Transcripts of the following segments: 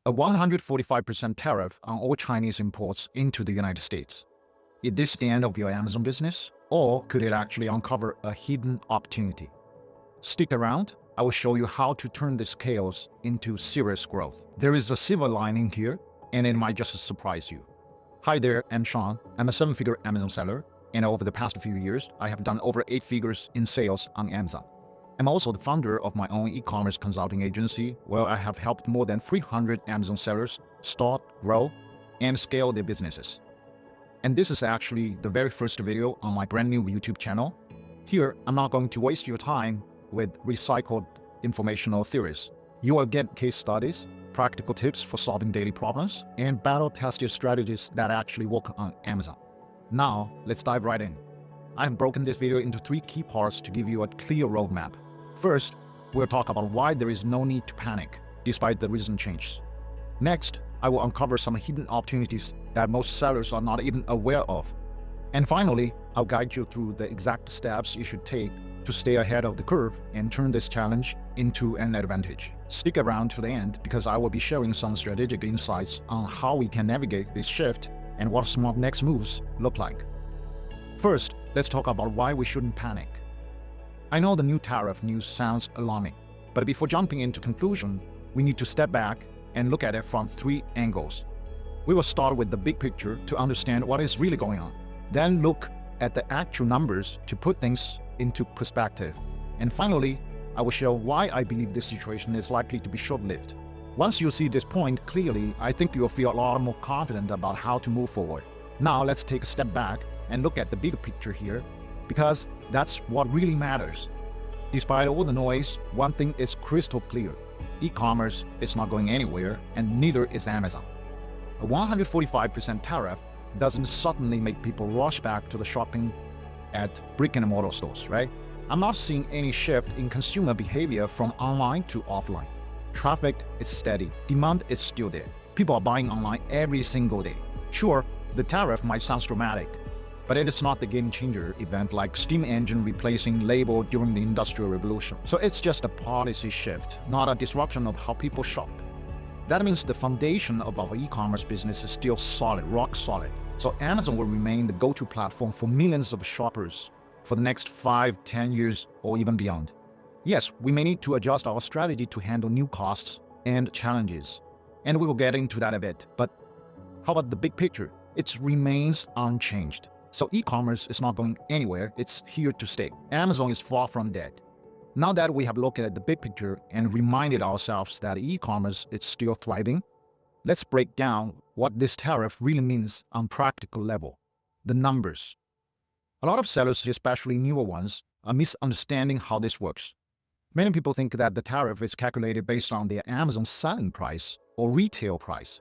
A 145% tariff on all Chinese imports into the United States. Is this the end of your Amazon business? Or could it actually uncover a hidden opportunity? Stick around, I will show you how to turn this chaos into serious growth. There is a silver lining here, and it might just surprise you. Hi there, I'm Sean. I'm a 7-figure Amazon seller, and over the past few years, I have done over 8 figures in sales on Amazon. I'm also the founder of my own e-commerce consulting agency, where I have helped more than 300 Amazon sellers start, grow, and scale their businesses. And this is actually the very first video on my brand new YouTube channel. Here, I'm not going to waste your time with recycled informational theories. You will get case studies, practical tips for solving daily problems, and battle-tested strategies that actually work on Amazon. Now, let's dive right in. I have broken this video into 3 key parts to give you a clear roadmap. First, we'll talk about why there is no need to panic, despite the recent changes. Next, I will uncover some hidden opportunities that most sellers are not even aware of. And finally, I'll guide you through the exact steps you should take to stay ahead of the curve and turn this challenge into an advantage. Stick around to the end because I will be sharing some strategic insights on how we can navigate this shift and what smart next moves look like. First, let's talk about why we shouldn't panic. I know the new tariff news sounds alarming, but before jumping into conclusion, we need to step back and look at it from 3 angles. We will start with the big picture to understand what is really going on, then look at the actual numbers to put things into perspective, and finally, I will share why I believe this situation is likely to be short-lived. Once you see this point clearly, I think you'll feel a lot more confident about how to move forward. Now let's take a step back and look at the bigger picture here, because that's what really matters. Despite all the noise, one thing is crystal clear. E-commerce is not going anywhere, and neither is Amazon. A 145% tariff doesn't suddenly make people rush back to the shopping at brick-and-mortar stores, right? I'm not seeing any shift in consumer behavior from online to offline. Traffic is steady, demand is still there. People are buying online every single day. Sure, the tariff might sound dramatic, but it is not the game-changer event like steam engine replacing labor during the Industrial Revolution. So it's just a policy shift, not a disruption of how people shop. That means the foundation of our e-commerce business is still solid, rock solid. So Amazon will remain the go-to platform for millions of shoppers for the next 5, 10 years, or even beyond. Yes, we may need to adjust our strategy to handle new costs and challenges, and we will get into that a bit. But how about the big picture? It remains unchanged. So e-commerce is not going anywhere, it's here to stay. Amazon is far from dead. Now that we have looked at the big picture and reminded ourselves that e-commerce is still thriving, let's break down what this tariff really means on practical level. The numbers. A lot of sellers, especially newer ones, are misunderstanding how this works. Many people think that the tariff is calculated based on their Amazon selling price or retail price.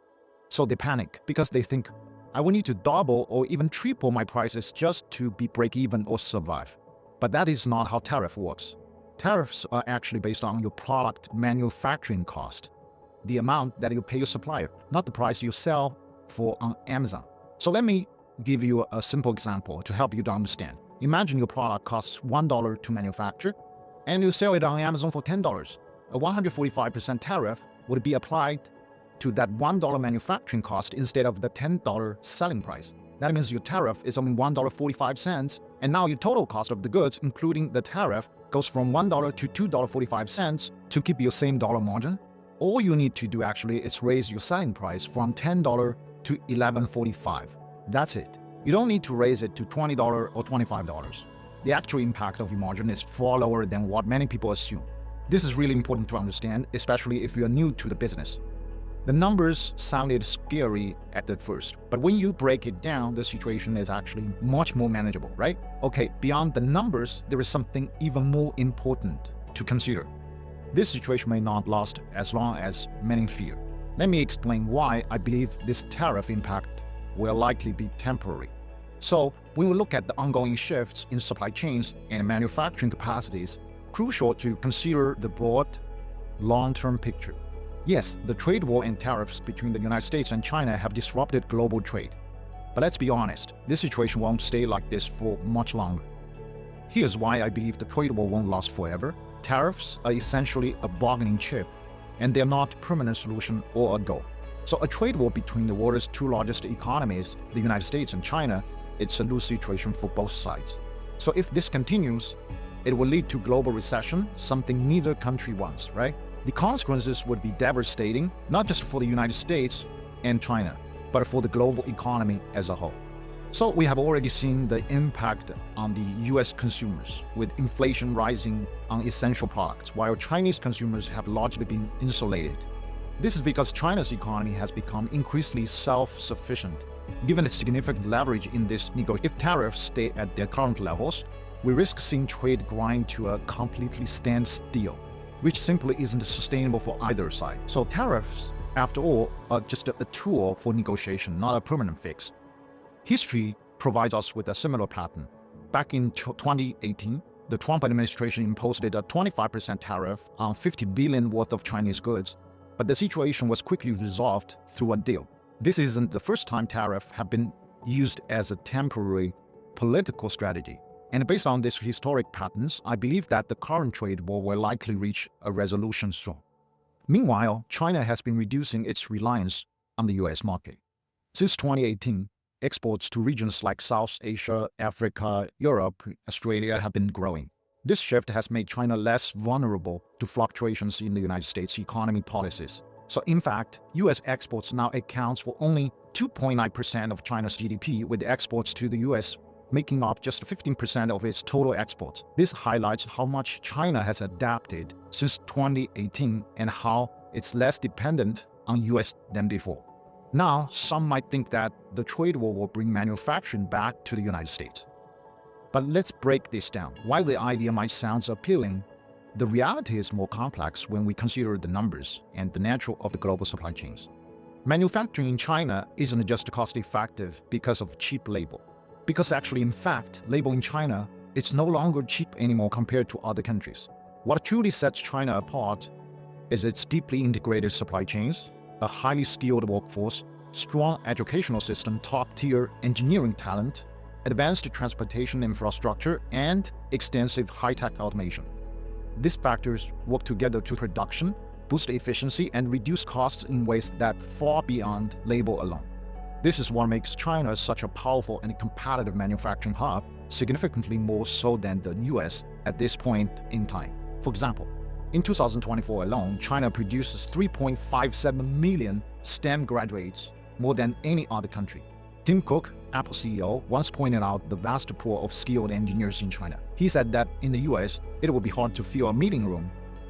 So they panic because they think, I will need to double or even triple my prices just to be break-even or survive. But that is not how tariff works. Tariffs are actually based on your product manufacturing cost, the amount that you pay your supplier, not the price you sell for on Amazon. So let me give you a simple example to help you to understand. Imagine your product costs $1 to manufacture, and you sell it on Amazon for $10. A 145% tariff would be applied to that $1 manufacturing cost instead of the $10 selling price. That means your tariff is only $1.45, and now your total cost of the goods, including the tariff, goes from $1 to $2.45 to keep your same dollar margin. All you need to do actually is raise your selling price from $10 to $11.45. That's it. You don't need to raise it to $20 or $25. The actual impact of your margin is far lower than what many people assume. This is really important to understand, especially if you are new to the business. The numbers sounded scary at the first, but when you break it down, the situation is actually much more manageable, right? Okay, beyond the numbers, there is something even more important to consider. This situation may not last as long as many fear. Let me explain why I believe this tariff impact will likely be temporary. So, when we look at the ongoing shifts in supply chains and manufacturing capacities, crucial to consider the broad, long-term picture. Yes, the trade war and tariffs between the United States and China have disrupted global trade. But let's be honest, this situation won't stay like this for much longer. Here's why I believe the trade war won't last forever. Tariffs are essentially a bargaining chip, and they're not a permanent solution or a goal. So a trade war between the world's two largest economies, the United States and China, it's a lose situation for both sides. So if this continues, it will lead to global recession, something neither country wants, right? The consequences would be devastating, not just for the United States and China, but for the global economy as a whole. So we have already seen the impact on the US consumers, with inflation rising on essential products, while Chinese consumers have largely been insulated. This is because China's economy has become increasingly self-sufficient. Given its significant leverage in this negotiation, if tariffs stay at their current levels, we risk seeing trade grind to a completely standstill, which simply isn't sustainable for either side. So tariffs, after all, are just a tool for negotiation, not a permanent fix. History provides us with a similar pattern. Back in 2018, the Trump administration imposed a 25% tariff on $50 billion worth of Chinese goods, but the situation was quickly resolved through a deal. This isn't the first time tariffs have been used as a temporary political strategy. And based on these historic patterns, I believe that the current trade war will likely reach a resolution soon. Meanwhile, China has been reducing its reliance on the US market. Since 2018, exports to regions like South Asia, Africa, Europe, Australia have been growing. This shift has made China less vulnerable to fluctuations in the United States' economy policies. So in fact, US exports now accounts for only 2.9% of China's GDP, with exports to the US making up just 15% of its total exports. This highlights how much China has adapted since 2018 and how it's less dependent on US than before. Now, some might think that the trade war will bring manufacturing back to the United States. But let's break this down. While the idea might sound appealing, the reality is more complex when we consider the numbers and the nature of the global supply chains. Manufacturing in China isn't just cost-effective because of cheap labor. Because actually, in fact, labor in China, it's no longer cheap anymore compared to other countries. What truly sets China apart is its deeply integrated supply chains, a highly skilled workforce, strong educational system, top-tier engineering talent, advanced transportation infrastructure, and extensive high-tech automation. These factors work together to production, boost efficiency, and reduce costs in ways that far beyond labor alone. This is what makes China such a powerful and competitive manufacturing hub, significantly more so than the US at this point in time. For example, in 2024 alone, China produces 3.57 million STEM graduates, more than any other country. Tim Cook, Apple CEO, once pointed out the vast pool of skilled engineers in China. He said that in the US, it would be hard to fill a meeting room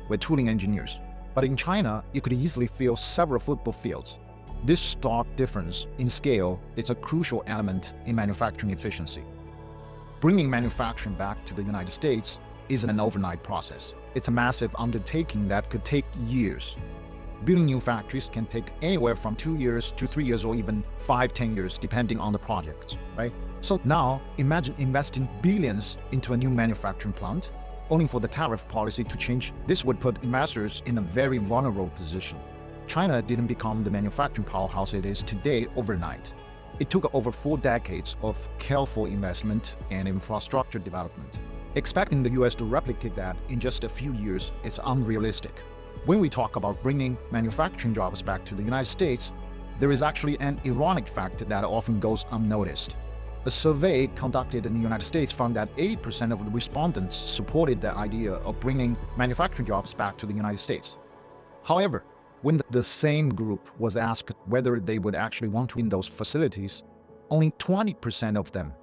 with tooling engineers. But in China, you could easily fill several football fields. This stark difference in scale is a crucial element in manufacturing efficiency. Bringing manufacturing back to the United States isn't an overnight process. It's a massive undertaking that could take years. Building new factories can take anywhere from 2 years to 3 years or even 5-10 years, depending on the project, right? So now, imagine investing billions into a new manufacturing plant, only for the tariff policy to change. This would put investors in a very vulnerable position. China didn't become the manufacturing powerhouse it is today overnight. It took over 4 decades of careful investment and infrastructure development. Expecting the US to replicate that in just a few years is unrealistic. When we talk about bringing manufacturing jobs back to the United States, there is actually an ironic fact that often goes unnoticed. A survey conducted in the United States found that 80% of the respondents supported the idea of bringing manufacturing jobs back to the United States. However, when the same group was asked whether they would actually want to in those facilities, only 20% of them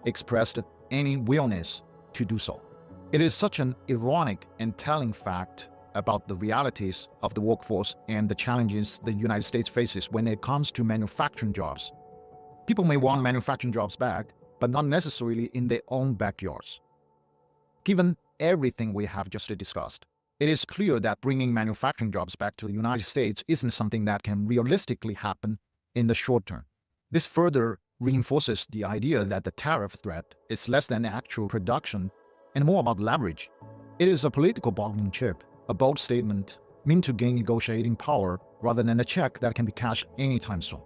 expressed any willingness to do so. It is such an ironic and telling fact about the realities of the workforce and the challenges the United States faces when it comes to manufacturing jobs. People may want manufacturing jobs back, but not necessarily in their own backyards. Given everything we have just discussed, it is clear that bringing manufacturing jobs back to the United States isn't something that can realistically happen in the short term. This further reinforces the idea that the tariff threat is less than actual production and more about leverage. It is a political bargaining chip, a bold statement meant to gain negotiating power rather than a check that can be cashed anytime soon.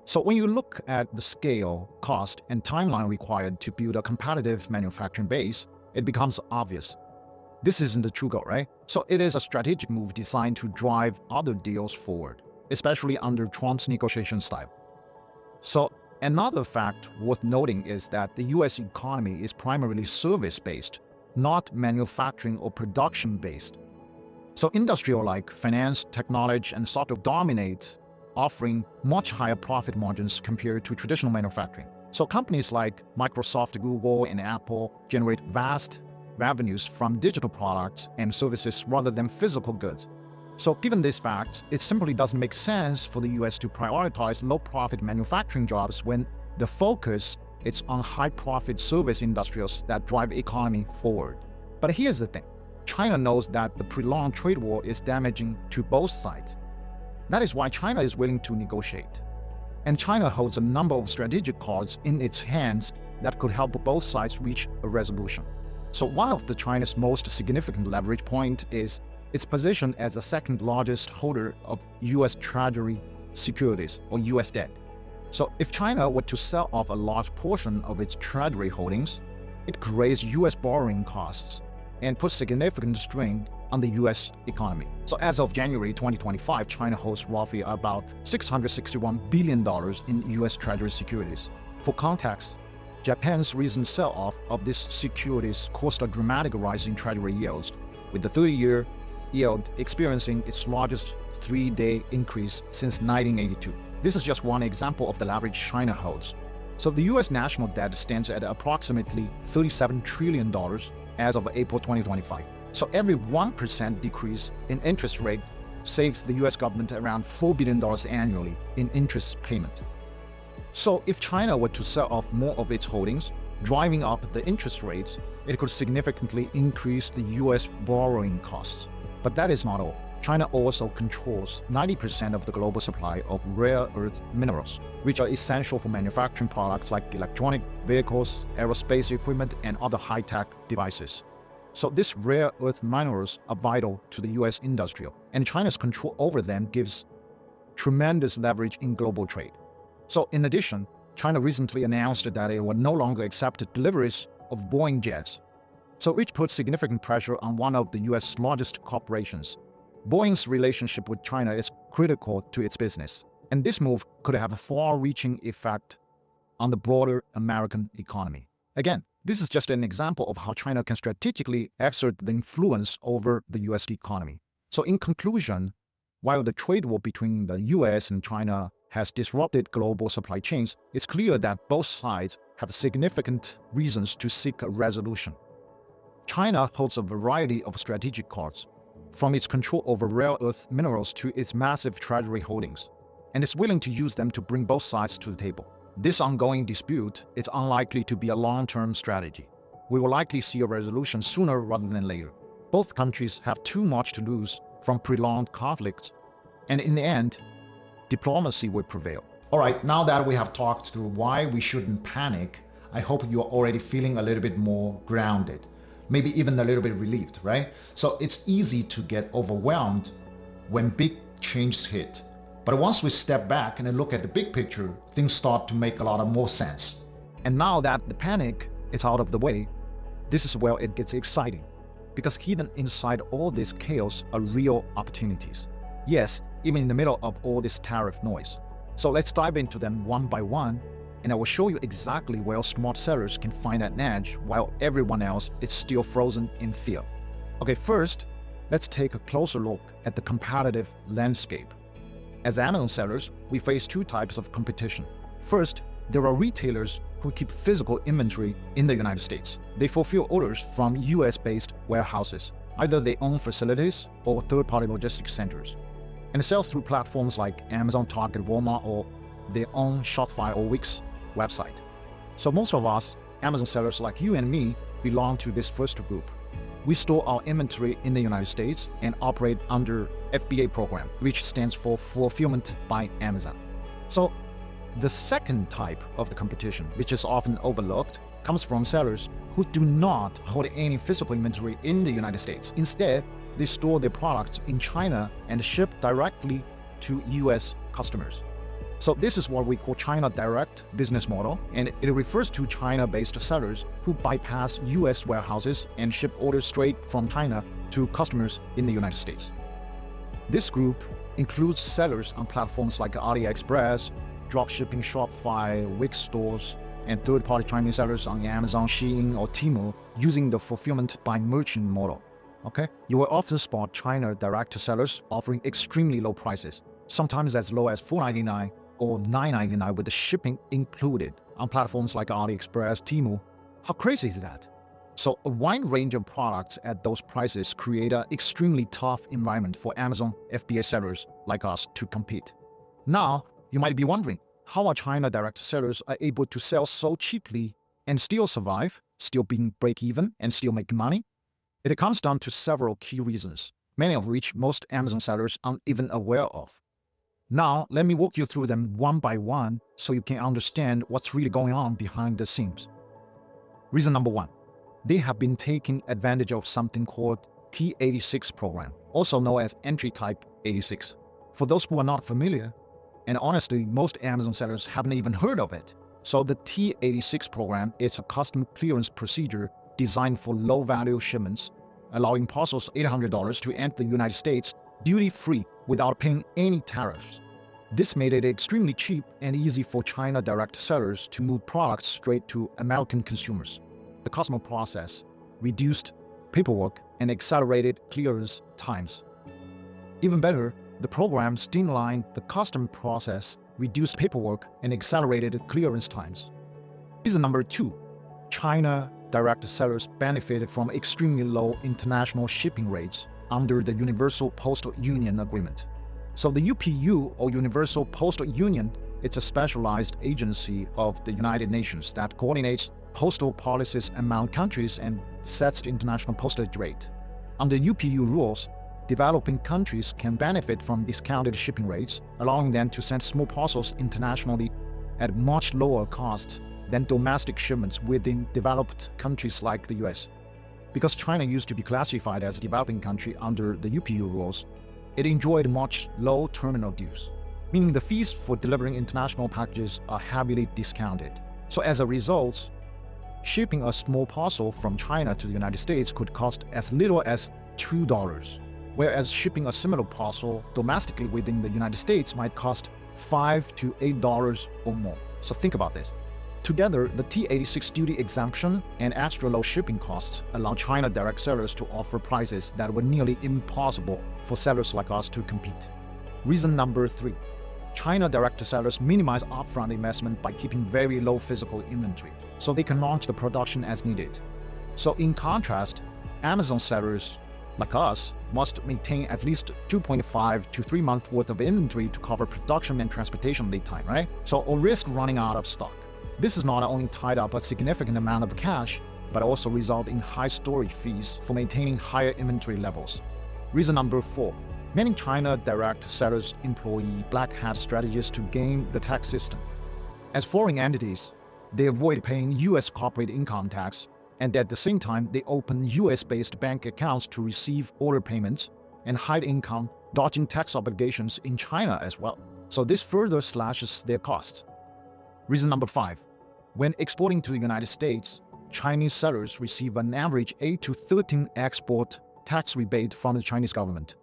So when you look at the scale, cost, and timeline required to build a competitive manufacturing base, it becomes obvious. This isn't the true goal, right? So it is a strategic move designed to drive other deals forward, especially under Trump's negotiation style. So another fact worth noting is that the US economy is primarily service-based, not manufacturing or production-based. So industrial like finance, technology, and software dominate, offering much higher profit margins compared to traditional manufacturing. So companies like Microsoft, Google, and Apple generate vast revenues from digital products and services rather than physical goods. So given this fact, it simply doesn't make sense for the US to prioritize low-profit manufacturing jobs when the focus is on high-profit service industrials that drive economy forward. But here's the thing. China knows that the prolonged trade war is damaging to both sides. That is why China is willing to negotiate. And China holds a number of strategic cards in its hands that could help both sides reach a resolution. So one of China's most significant leverage point is its position as the second largest holder of US Treasury securities or US debt. So if China were to sell off a large portion of its Treasury holdings, it could raise US borrowing costs and put significant strain on the US economy. So as of January 2025, China holds roughly about $661 billion in US Treasury securities. For context, Japan's recent sell-off of these securities caused a dramatic rise in Treasury yields, with the 30-year yield experiencing its largest three-day increase since 1982. This is just one example of the leverage China holds. So the US national debt stands at approximately $37 trillion as of April 2025. So every 1% decrease in interest rate saves the US government around $4 billion annually in interest payment. So if China were to sell off more of its holdings, driving up the interest rates, it could significantly increase the US borrowing costs. But that is not all. China also controls 90% of the global supply of rare earth minerals, which are essential for manufacturing products like electronic vehicles, aerospace equipment, and other high-tech devices. So these rare earth minerals are vital to the US industrial, and China's control over them gives tremendous leverage in global trade. So in addition, China recently announced that it would no longer accept deliveries of Boeing jets, so which puts significant pressure on one of the US largest corporations. Boeing's relationship with China is critical to its business, and this move could have a far-reaching effect on the broader American economy. Again, this is just an example of how China can strategically exert the influence over the US economy. So in conclusion, while the trade war between the US and China has disrupted global supply chains, it's clear that both sides have significant reasons to seek a resolution. China holds a variety of strategic cards, from its control over rare earth minerals to its massive treasury holdings, and is willing to use them to bring both sides to the table. This ongoing dispute is unlikely to be a long-term strategy. We will likely see a resolution sooner rather than later. Both countries have too much to lose from prolonged conflicts, and in the end, diplomacy will prevail. All right, now that we have talked through why we shouldn't panic, I hope you are already feeling a little bit more grounded, maybe even a little bit relieved, right? So it's easy to get overwhelmed when big changes hit. But once we step back and look at the big picture, things start to make a lot more sense. And now that the panic is out of the way, this is where it gets exciting. Because hidden inside all this chaos are real opportunities. Yes, even in the middle of all this tariff noise. So let's dive into them one by one, and I will show you exactly where smart sellers can find an edge while everyone else is still frozen in fear. Okay, first, let's take a closer look at the competitive landscape. As Amazon sellers, we face two types of competition. First, there are retailers who keep physical inventory in the United States. They fulfill orders from US-based warehouses. Either they own facilities or third-party logistics centers, and sell through platforms like Amazon, Target, Walmart, or their own Shopify or Wix website. So most of us, Amazon sellers like you and me, belong to this first group. We store our inventory in the United States and operate under FBA program, which stands for Fulfillment by Amazon. So the second type of the competition, which is often overlooked, comes from sellers who do not hold any physical inventory in the United States. Instead, they store their products in China and ship directly to US customers. So this is what we call China direct business model, and it refers to China-based sellers who bypass US warehouses and ship orders straight from China to customers in the United States. This group includes sellers on platforms like AliExpress, dropshipping Shopify, Wix stores, and third-party Chinese sellers on Amazon, Shein, or Temu using the fulfillment by merchant model. Okay? You will often spot China direct sellers offering extremely low prices, sometimes as low as $4.99 or $9.99 with the shipping included on platforms like AliExpress, Temu. How crazy is that? So a wide range of products at those prices create an extremely tough environment for Amazon FBA sellers like us to compete. Now, you might be wondering, how are China direct sellers are able to sell so cheaply and still survive, still being break-even, and still make money? It comes down to several key reasons, many of which most Amazon sellers aren't even aware of. Now, let me walk you through them one by one so you can understand what's really going on behind the scenes. Reason number one, they have been taking advantage of something called T86 program, also known as Entry Type 86. For those who are not familiar, and honestly, most Amazon sellers haven't even heard of it. So the T86 program is a custom clearance procedure designed for low-value shipments, allowing parcels $800 to enter the United States duty-free without paying any tariffs. This made it extremely cheap and easy for China direct sellers to move products straight to American consumers. The customer process reduced paperwork and accelerated clearance times. Even better, the program streamlined the custom process, reduced paperwork, and accelerated clearance times. Reason number two, China direct sellers benefited from extremely low international shipping rates under the Universal Postal Union Agreement. So the UPU, or Universal Postal Union, it's a specialized agency of the United Nations that coordinates postal policies among countries and sets the international postage rate. Under UPU rules, developing countries can benefit from discounted shipping rates, allowing them to send small parcels internationally at much lower cost than domestic shipments within developed countries like the US. Because China used to be classified as a developing country under the UPU rules, it enjoyed much low terminal dues, meaning the fees for delivering international packages are heavily discounted. So as a result, shipping a small parcel from China to the United States could cost as little as $2, whereas shipping a similar parcel domestically within the United States might cost $5 to $8 or more. So think about this. Together, the T86 duty exemption and extra low shipping costs allow China direct sellers to offer prices that were nearly impossible for sellers like us to compete. Reason number three, China direct sellers minimize upfront investment by keeping very low physical inventory, so they can launch the production as needed. So in contrast, Amazon sellers like us must maintain at least 2.5 to 3 months worth of inventory to cover production and transportation lead time, right? So or risk running out of stock. This is not only tied up a significant amount of cash, but also result in high storage fees for maintaining higher inventory levels. Reason number four, many China direct sellers employ black hat strategies to game the tax system. As foreign entities, they avoid paying US corporate income tax, and at the same time, they open US-based bank accounts to receive order payments and hide income, dodging tax obligations in China as well. So this further slashes their costs. Reason number five, when exporting to the United States, Chinese sellers receive an average 8 to 13 export tax rebate from the Chinese government,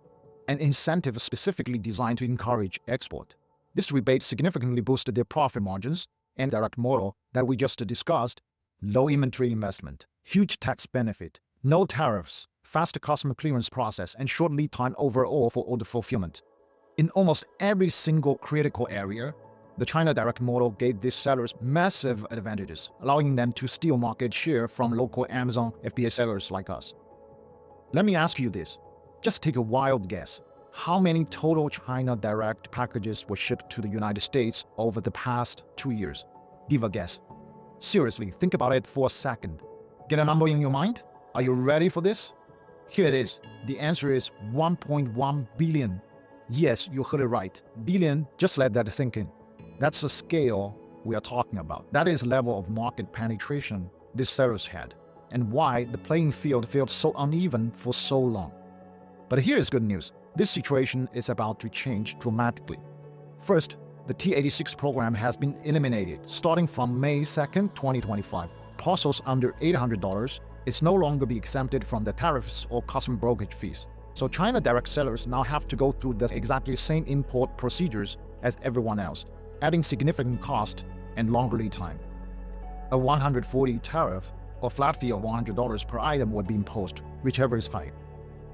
an incentive specifically designed to encourage export. This rebate significantly boosted their profit margins and direct model that we just discussed, low inventory investment, huge tax benefit, no tariffs, faster customer clearance process, and short lead time overall for order fulfillment. In almost every single critical area, the China direct model gave these sellers massive advantages, allowing them to steal market share from local Amazon FBA sellers like us. Let me ask you this. Just take a wild guess. How many total China direct packages were shipped to the United States over the past 2 years? Give a guess. Seriously, think about it for a second. Get a number in your mind? Are you ready for this? Here it is. The answer is 1.1 billion. Yes, you heard it right. Billion, just let that sink in. That's the scale we are talking about. That is the level of market penetration these sellers had, and why the playing field felt so uneven for so long. But here is good news. This situation is about to change dramatically. First, The T86 program has been eliminated starting from May 2nd, 2025. Parcels under $800 is no longer be exempted from the tariffs or custom brokerage fees. So China direct sellers now have to go through the exactly same import procedures as everyone else, adding significant cost and longer lead time. A 140 tariff or flat fee of $100 per item would be imposed, whichever is higher.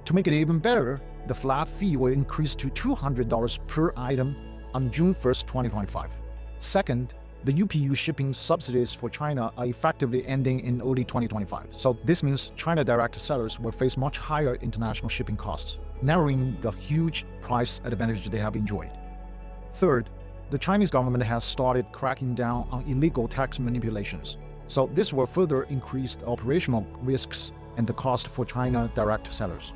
To make it even better, the flat fee will increase to $200 per item on June 1st, 2025. Second, the UPU shipping subsidies for China are effectively ending in early 2025. So this means China direct sellers will face much higher international shipping costs, narrowing the huge price advantage they have enjoyed. Third, the Chinese government has started cracking down on illegal tax manipulations. So this will further increase the operational risks and the cost for China direct sellers.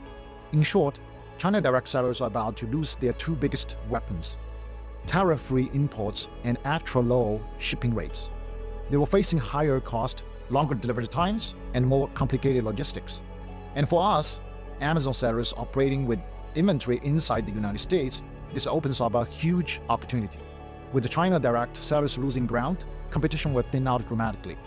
In short, China direct sellers are about to lose their two biggest weapons: tariff-free imports and actual low shipping rates. They were facing higher cost, longer delivery times, and more complicated logistics. And for us, Amazon sellers operating with inventory inside the United States, this opens up a huge opportunity. With the China direct sellers losing ground, competition will thin out dramatically.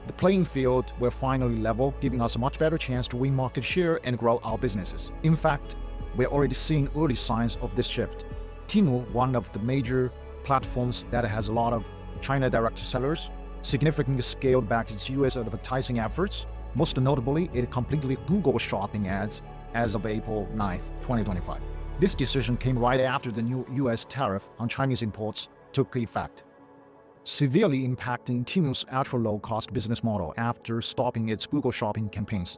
The playing field will finally level, giving us a much better chance to win market share and grow our businesses. In fact, we're already seeing early signs of this shift. Temu, one of the major platforms that has a lot of China direct sellers, significantly scaled back its US advertising efforts. Most notably, it completely Google Shopping ads as of April 9th, 2025. This decision came right after the new US tariff on Chinese imports took effect, severely impacting Temu's ultra low-cost business model after stopping its Google Shopping campaigns.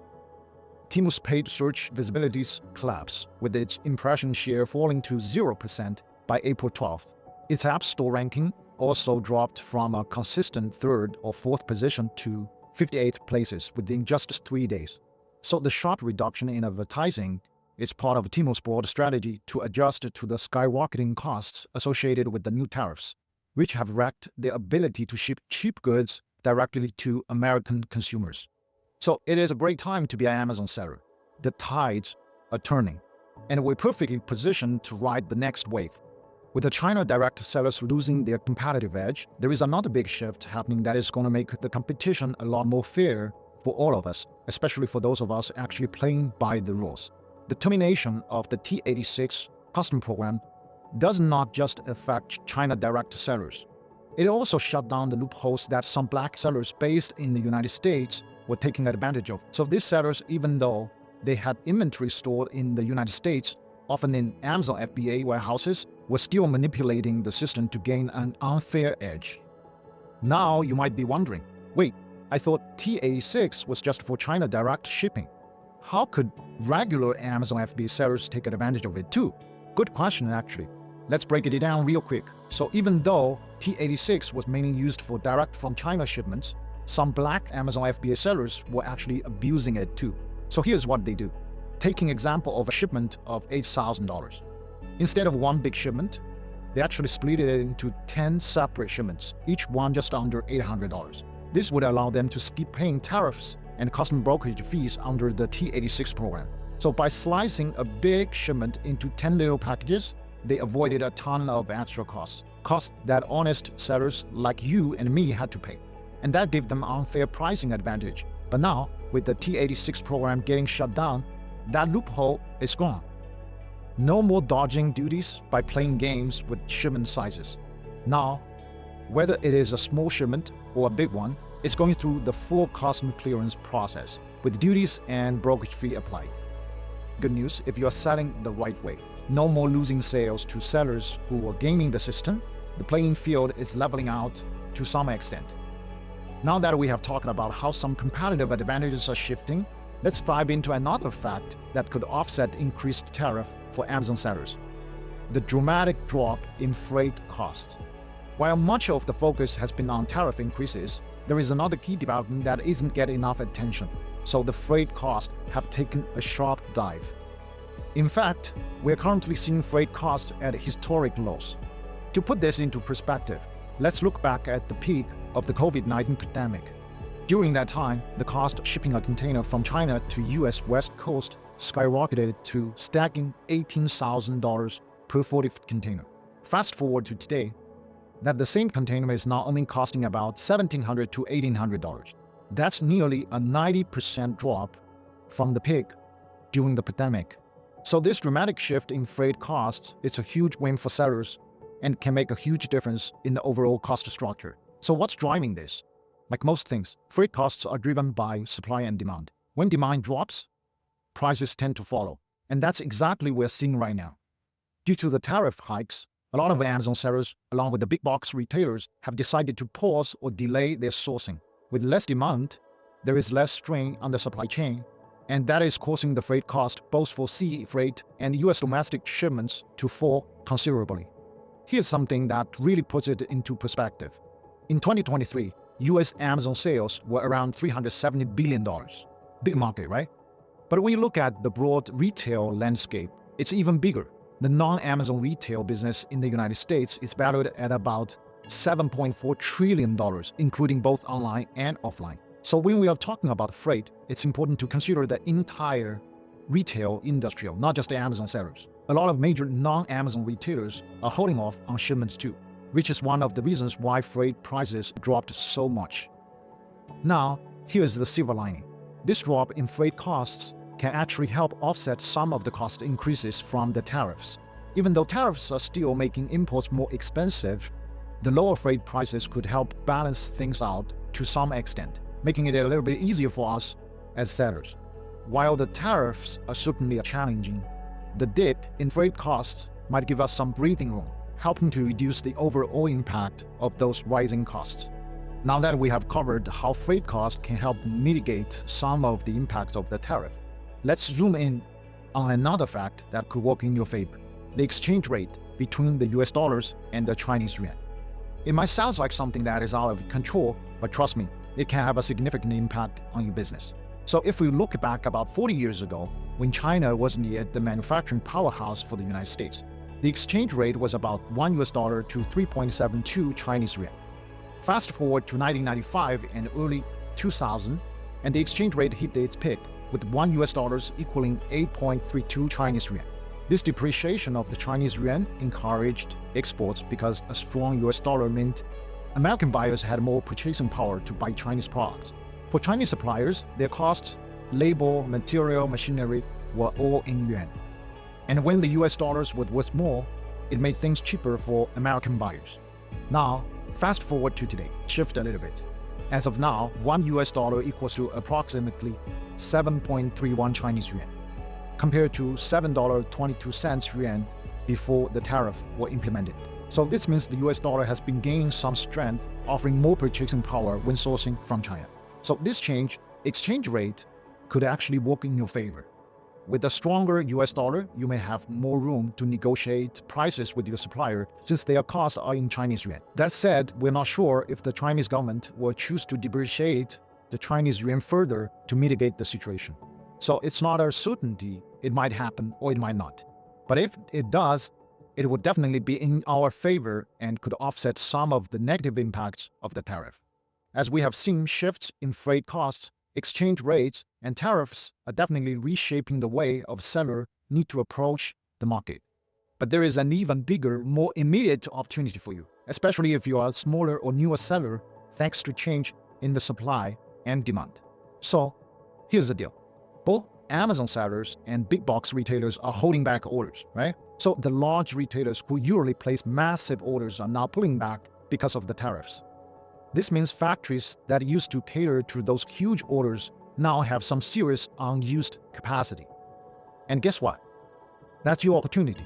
Temu's paid search visibilities collapsed, with its impression share falling to 0% by April 12th. Its App Store ranking also dropped from a consistent third or fourth position to 58th places within just 3 days. So the sharp reduction in advertising is part of Temu's broad strategy to adjust to the skyrocketing costs associated with the new tariffs, which have wrecked their ability to ship cheap goods directly to American consumers. So it is a great time to be an Amazon seller. The tides are turning, and we're perfectly positioned to ride the next wave. With the China direct sellers losing their competitive edge, there is another big shift happening that is going to make the competition a lot more fair for all of us, especially for those of us actually playing by the rules. The termination of the T86 custom program does not just affect China direct sellers. It also shut down the loopholes that some black sellers based in the United States were taking advantage of. So these sellers, even though they had inventory stored in the United States, often in Amazon FBA warehouses, were still manipulating the system to gain an unfair edge. Now you might be wondering, wait, I thought T86 was just for China direct shipping. How could regular Amazon FBA sellers take advantage of it too? Good question, actually. Let's break it down real quick. So even though T86 was mainly used for direct from China shipments, some black Amazon FBA sellers were actually abusing it too. So here's what they do. Taking example of a shipment of $8,000. Instead of one big shipment, they actually split it into 10 separate shipments, each one just under $800. This would allow them to skip paying tariffs and custom brokerage fees under the T86 program. So by slicing a big shipment into 10 little packages, they avoided a ton of extra costs that honest sellers like you and me had to pay. And that gave them unfair pricing advantage. But now, with the T86 program getting shut down, that loophole is gone. No more dodging duties by playing games with shipment sizes. Now, whether it is a small shipment or a big one, it's going through the full custom clearance process with duties and brokerage fee applied. Good news if you are selling the right way. No more losing sales to sellers who are gaming the system. The playing field is leveling out to some extent. Now that we have talked about how some competitive advantages are shifting, let's dive into another fact that could offset increased tariff for Amazon sellers: the dramatic drop in freight costs. While much of the focus has been on tariff increases, there is another key development that isn't getting enough attention. So the freight costs have taken a sharp dive. In fact, we're currently seeing freight costs at historic lows. To put this into perspective, let's look back at the peak of the COVID-19 pandemic. During that time, the cost of shipping a container from China to US West Coast skyrocketed to staggering $18,000 per 40-foot container. Fast forward to today, that the same container is now only costing about $1,700 to $1,800. That's nearly a 90% drop from the peak during the pandemic. So this dramatic shift in freight costs is a huge win for sellers and can make a huge difference in the overall cost structure. So what's driving this? Like most things, freight costs are driven by supply and demand. When demand drops, prices tend to follow. And that's exactly what we're seeing right now. Due to the tariff hikes, a lot of Amazon sellers, along with the big box retailers, have decided to pause or delay their sourcing. With less demand, there is less strain on the supply chain, and that is causing the freight cost both for sea freight and US domestic shipments to fall considerably. Here's something that really puts it into perspective. In 2023, US Amazon sales were around $370 billion. Big market, right? But when you look at the broad retail landscape, it's even bigger. The non-Amazon retail business in the United States is valued at about $7.4 trillion, including both online and offline. So when we are talking about freight, it's important to consider the entire retail industry, not just the Amazon sellers. A lot of major non-Amazon retailers are holding off on shipments too, which is one of the reasons why freight prices dropped so much. Now, here's the silver lining. This drop in freight costs can actually help offset some of the cost increases from the tariffs. Even though tariffs are still making imports more expensive, the lower freight prices could help balance things out to some extent, making it a little bit easier for us as sellers. While the tariffs are certainly challenging, the dip in freight costs might give us some breathing room, helping to reduce the overall impact of those rising costs. Now that we have covered how freight costs can help mitigate some of the impacts of the tariff, let's zoom in on another fact that could work in your favor: the exchange rate between the US dollars and the Chinese yuan. It might sound like something that is out of control, but trust me, it can have a significant impact on your business. So if we look back about 40 years ago, when China wasn't yet the manufacturing powerhouse for the United States, the exchange rate was about $1 to 3.72 Chinese yuan. Fast forward to 1995 and early 2000, and the exchange rate hit its peak, with $1 equaling 8.32 Chinese yuan. This depreciation of the Chinese yuan encouraged exports because a strong US dollar meant American buyers had more purchasing power to buy Chinese products. For Chinese suppliers, their costs, labor, material, machinery were all in yuan. And when the US dollars were worth more, it made things cheaper for American buyers. Now, fast forward to today, shift a little bit. As of now, $1 equals to approximately 7.31 Chinese yuan, compared to $7.22 yuan before the tariff were implemented. So this means the US dollar has been gaining some strength, offering more purchasing power when sourcing from China. So this exchange rate could actually work in your favor. With a stronger US dollar, you may have more room to negotiate prices with your supplier since their costs are in Chinese yuan. That said, we're not sure if the Chinese government will choose to depreciate the Chinese yuan further to mitigate the situation. So it's not a certainty. It might happen or it might not. But if it does, it would definitely be in our favor and could offset some of the negative impacts of the tariff. As we have seen shifts in freight costs, exchange rates, and tariffs are definitely reshaping the way of sellers need to approach the market. But there is an even bigger, more immediate opportunity for you, especially if you are a smaller or newer seller, thanks to change in the supply and demand. So here's the deal. Both Amazon sellers and big box retailers are holding back orders, right? So the large retailers who usually place massive orders are now pulling back because of the tariffs. This means factories that used to cater to those huge orders now have some serious unused capacity. And guess what? That's your opportunity.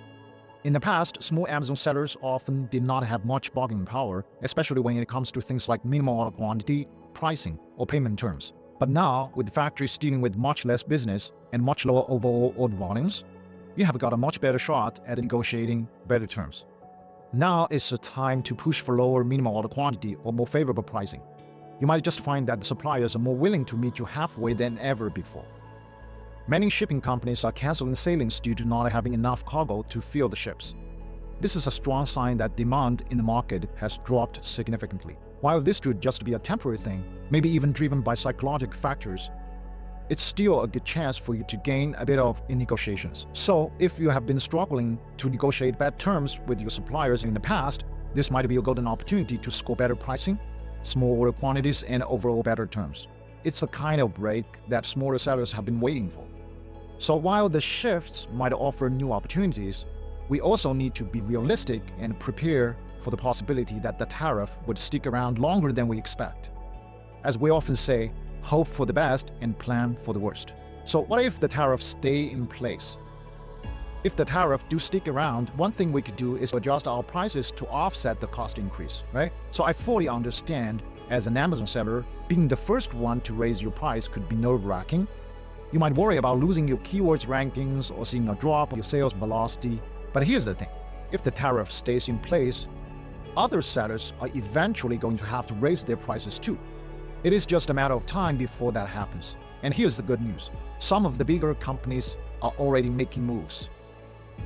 In the past, small Amazon sellers often did not have much bargaining power, especially when it comes to things like minimum order quantity, pricing, or payment terms. But now, with factories dealing with much less business and much lower overall order volumes, you have got a much better shot at negotiating better terms. Now is the time to push for lower minimum order quantity or more favorable pricing. You might just find that the suppliers are more willing to meet you halfway than ever before. Many shipping companies are canceling sailings due to not having enough cargo to fill the ships. This is a strong sign that demand in the market has dropped significantly. While this could just be a temporary thing, maybe even driven by psychological factors, it's still a good chance for you to gain a bit of in negotiations. So if you have been struggling to negotiate bad terms with your suppliers in the past, This might be a golden opportunity to score better pricing, small order quantities, and overall better terms. It's a kind of break that smaller sellers have been waiting for. So while the shifts might offer new opportunities, we also need to be realistic and prepare for the possibility that the tariff would stick around longer than we expect. As we often say, hope for the best and plan for the worst. So what if the tariffs stay in place? If the tariff do stick around, one thing we could do is adjust our prices to offset the cost increase, right? So I fully understand, as an Amazon seller, being the first one to raise your price could be nerve-wracking. You might worry about losing your keywords rankings or seeing a drop in your sales velocity. But here's the thing. If the tariff stays in place, other sellers are eventually going to have to raise their prices too. It is just a matter of time before that happens. And here's the good news. Some of the bigger companies are already making moves.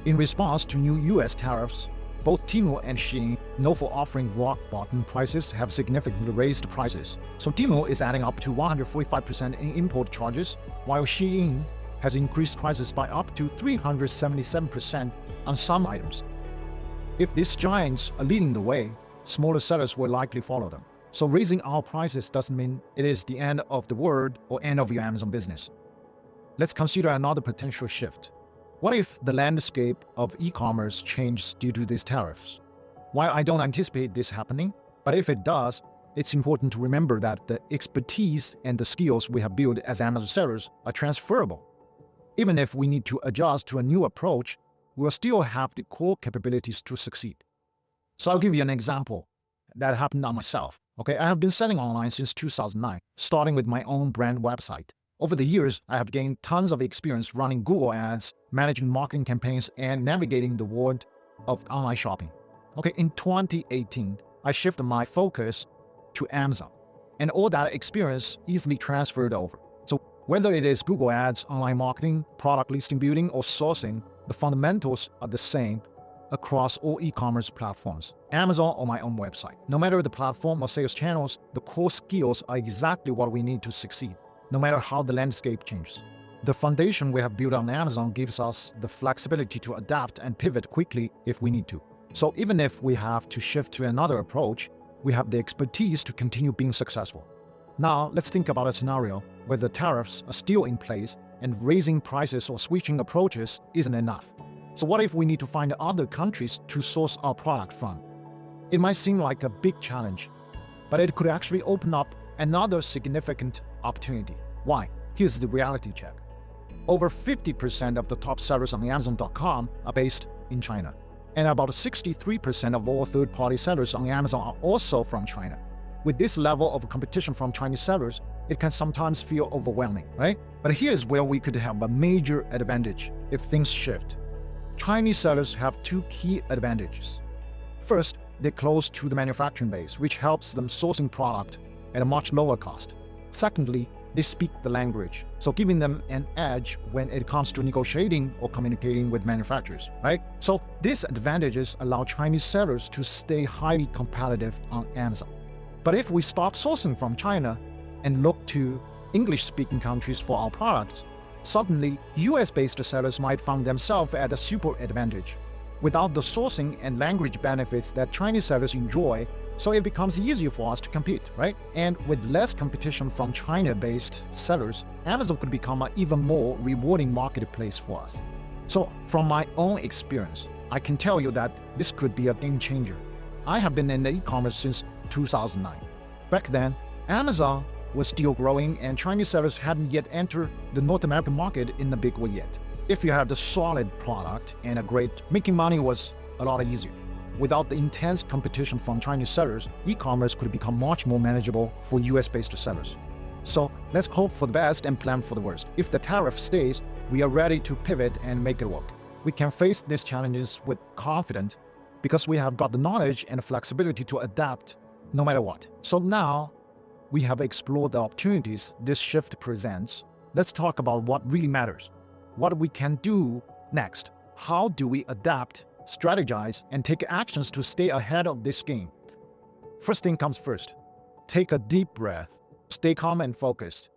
In response to new US tariffs, both Temu and Shein, known for offering rock-bottom prices, have significantly raised prices. So Temu is adding up to 145% in import charges, while Shein has increased prices by up to 377% on some items. If these giants are leading the way, smaller sellers will likely follow them. So raising our prices doesn't mean it is the end of the world or end of your Amazon business. Let's consider another potential shift. What if the landscape of e-commerce changes due to these tariffs? While I don't anticipate this happening, but if it does, it's important to remember that the expertise and the skills we have built as Amazon sellers are transferable. Even if we need to adjust to a new approach, we'll still have the core capabilities to succeed. So I'll give you an example that happened on myself. Okay, I have been selling online since 2009, starting with my own brand website. Over the years, I have gained tons of experience running Google ads, managing marketing campaigns, and navigating the world of online shopping. Okay, in 2018, I shifted my focus to Amazon, and all that experience easily transferred over. So whether it is Google ads, online marketing, product listing building, or sourcing, the fundamentals are the same across all e-commerce platforms, Amazon or my own website. No matter the platform or sales channels, the core skills are exactly what we need to succeed, no matter how the landscape changes. The foundation we have built on Amazon gives us the flexibility to adapt and pivot quickly if we need to. So even if we have to shift to another approach, we have the expertise to continue being successful. Now, let's think about a scenario where the tariffs are still in place and raising prices or switching approaches isn't enough. So what if we need to find other countries to source our product from? It might seem like a big challenge, but it could actually open up another significant opportunity. Why? Here's the reality check. Over 50% of the top sellers on Amazon.com are based in China. And about 63% of all third-party sellers on Amazon are also from China. With this level of competition from Chinese sellers, it can sometimes feel overwhelming, right? But here's where we could have a major advantage if things shift. Chinese sellers have two key advantages. First, they're close to the manufacturing base, which helps them sourcing product at a much lower cost. Secondly, they speak the language, so giving them an edge when it comes to negotiating or communicating with manufacturers, right? So these advantages allow Chinese sellers to stay highly competitive on Amazon. But if we stop sourcing from China and look to English-speaking countries for our products, suddenly US-based sellers might find themselves at a super advantage without the sourcing and language benefits that Chinese sellers enjoy. So it becomes easier for us to compete, right? And with less competition from China-based sellers, Amazon could become an even more rewarding marketplace for us. So from my own experience, I can tell you that this could be a game changer. I have been in the e-commerce since 2009. Back then, Amazon was still growing and Chinese sellers hadn't yet entered the North American market in a big way yet. If you had a solid product and making money was a lot easier. Without the intense competition from Chinese sellers, e-commerce could become much more manageable for US-based sellers. So let's hope for the best and plan for the worst. If the tariff stays, we are ready to pivot and make it work. We can face these challenges with confidence because we have got the knowledge and flexibility to adapt no matter what. So now we have explored the opportunities this shift presents. Let's talk about what really matters. What we can do next. How do we adapt, strategize, and take actions to stay ahead of this game? First thing comes first. Take a deep breath. Stay calm and focused.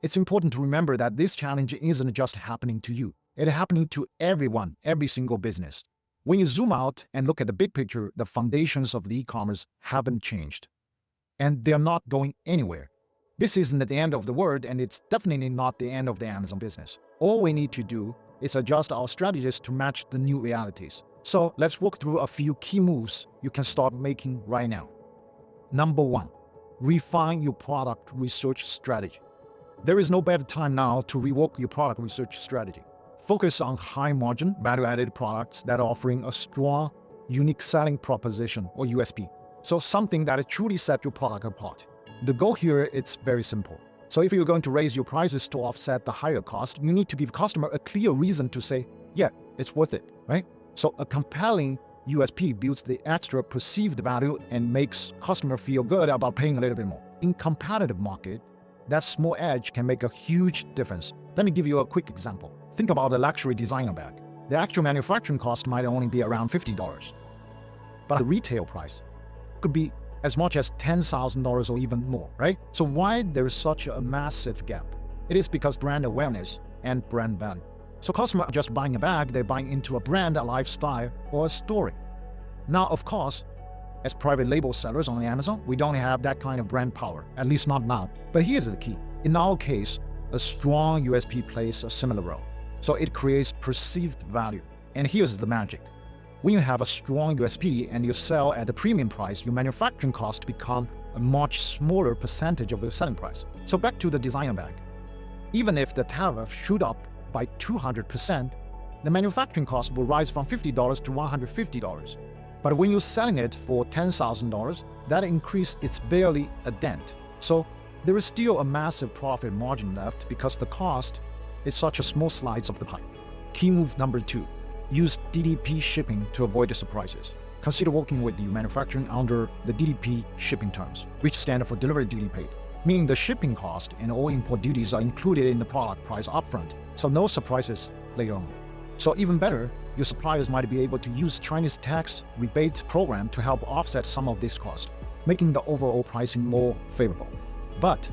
It's important to remember that this challenge isn't just happening to you. It's happening to everyone, every single business. When you zoom out and look at the big picture, the foundations of the e-commerce haven't changed. And they're not going anywhere. This isn't the end of the world, and it's definitely not the end of the Amazon business. All we need to do is adjust our strategies to match the new realities. So let's walk through a few key moves you can start making right now. Number 1, refine your product research strategy. There is no better time now to rework your product research strategy. Focus on high-margin, value-added products that are offering a strong, unique selling proposition or USP. So something that truly sets your product apart. The goal here is very simple. So if you're going to raise your prices to offset the higher cost, you need to give customer a clear reason to say, yeah, it's worth it, right? So a compelling USP builds the extra perceived value and makes customer feel good about paying a little bit more. In competitive market, that small edge can make a huge difference. Let me give you a quick example. Think about a luxury designer bag. The actual manufacturing cost might only be around $50, but the retail price could be as much as $10,000 or even more, right? So why there is such a massive gap? It is because brand awareness and brand value. So customers are just buying a bag, they're buying into a brand, a lifestyle, or a story. Now, of course, as private label sellers on Amazon, we don't have that kind of brand power, at least not now. But here's the key. In our case, a strong USP plays a similar role. So it creates perceived value. And here's the magic. When you have a strong USP and you sell at a premium price, your manufacturing costs become a much smaller percentage of your selling price. So back to the designer bag. Even if the tariff shoot up by 200%, the manufacturing cost will rise from $50 to $150. But when you're selling it for $10,000, that increase is barely a dent. So there is still a massive profit margin left because the cost is such a small slice of the pie. Key move number 2, use DDP shipping to avoid the surprises. Consider working with your manufacturing under the DDP shipping terms, which stand for delivery duty paid, meaning the shipping cost and all import duties are included in the product price upfront, so no surprises later on. So even better, your suppliers might be able to use Chinese tax rebate program to help offset some of this cost, making the overall pricing more favorable. But,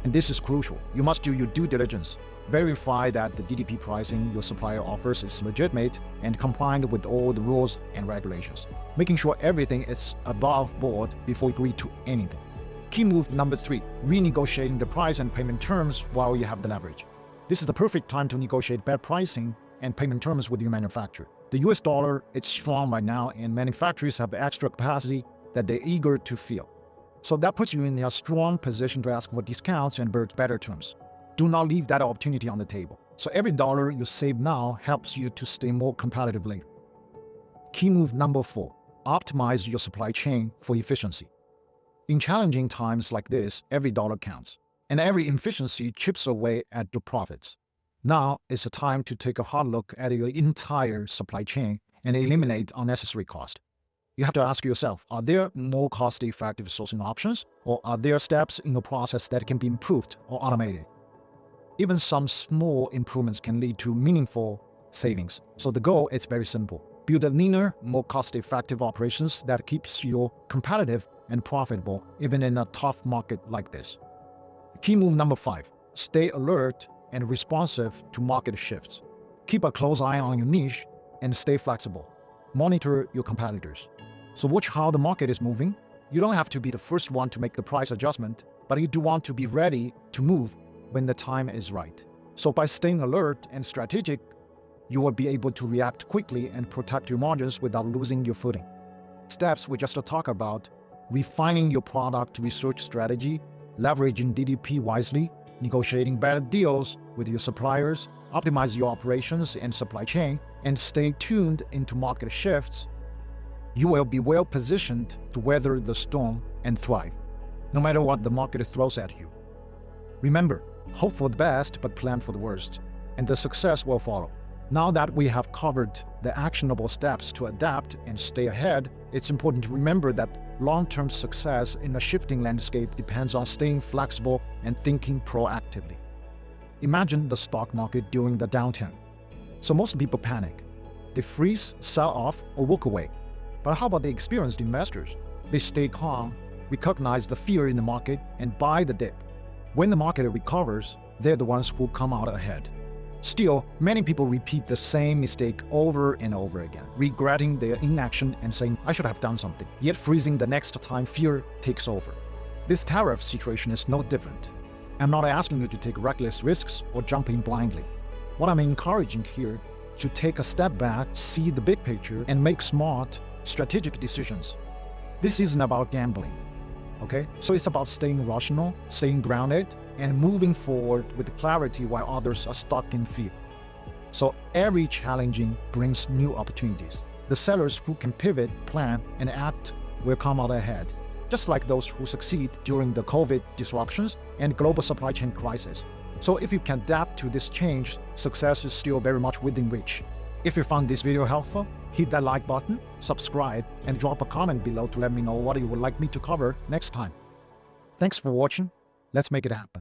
and this is crucial, you must do your due diligence. Verify that the DDP pricing your supplier offers is legitimate and compliant with all the rules and regulations, making sure everything is above board before you agree to anything. Key move number 3, renegotiating the price and payment terms while you have the leverage. This is the perfect time to negotiate better pricing and payment terms with your manufacturer. The US dollar is strong right now and manufacturers have extra capacity that they're eager to fill. So that puts you in a strong position to ask for discounts and better terms. Do not leave that opportunity on the table. So every dollar you save now helps you to stay more competitive later. Key move number 4, optimize your supply chain for efficiency. In challenging times like this, every dollar counts, and every inefficiency chips away at your profits. Now is the time to take a hard look at your entire supply chain and eliminate unnecessary cost. You have to ask yourself, are there more cost-effective sourcing options, or are there steps in the process that can be improved or automated? Even some small improvements can lead to meaningful savings. So the goal is very simple. Build a leaner, more cost-effective operations that keeps you competitive and profitable even in a tough market like this. Key move number 5, stay alert and responsive to market shifts. Keep a close eye on your niche and stay flexible. Monitor your competitors. So watch how the market is moving. You don't have to be the first one to make the price adjustment, but you do want to be ready to move when the time is right. So by staying alert and strategic, you will be able to react quickly and protect your margins without losing your footing. Steps we just talked about: refining your product research strategy, leveraging DDP wisely, negotiating better deals with your suppliers, optimize your operations and supply chain, and stay tuned into market shifts. You will be well positioned to weather the storm and thrive, no matter what the market throws at you. Remember, hope for the best but plan for the worst, and the success will follow. Now that we have covered the actionable steps to adapt and stay ahead, it's important to remember that long-term success in a shifting landscape depends on staying flexible and thinking proactively. Imagine the stock market during the downturn. So most people panic. They freeze, sell off, or walk away. But how about the experienced investors? They stay calm, recognize the fear in the market, and buy the dip. When the market recovers, they're the ones who come out ahead. Still, many people repeat the same mistake over and over again, regretting their inaction and saying, I should have done something, yet freezing the next time fear takes over. This tariff situation is no different. I'm not asking you to take reckless risks or jump in blindly. What I'm encouraging here to take a step back, see the big picture, and make smart, strategic decisions. This isn't about gambling, okay? So it's about staying rational, staying grounded, and moving forward with clarity while others are stuck in fear. So every challenging brings new opportunities. The sellers who can pivot, plan, and act will come out ahead, just like those who succeed during the COVID disruptions and global supply chain crisis. So if you can adapt to this change, success is still very much within reach. If you found this video helpful, hit that like button, subscribe, and drop a comment below to let me know what you would like me to cover next time. Thanks for watching. Let's make it happen.